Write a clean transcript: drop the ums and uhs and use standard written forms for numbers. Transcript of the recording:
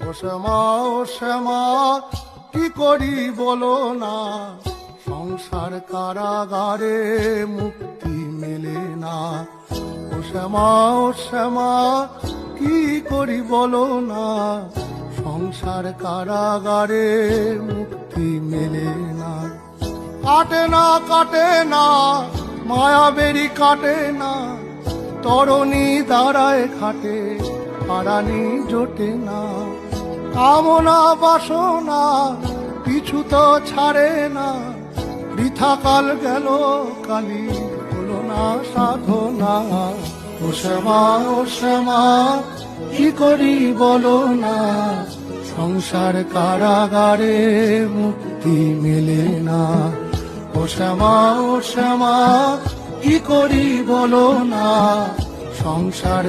ও শ্যামা কি করি বলো না, সংসার কারাগারে মুক্তি মেলে না। ও শ্যামা কি করি বলো না, সংসার কারাগারে মুক্তি মেলে না। কাটে না মায়াবেরি কাটে না, তরণী দাঁড়ায় খাটে হারানি জোটে না। কামনা বাসনা পিছু তো ছাড়ে না, বৃথা কাল গেল কালি হলো না সাধনা। ও শ্যামা কি করি বলো না, সংসার কারাগারে মুক্তি মেলে না। ও শ্যামা কি করি বলো না, সংসার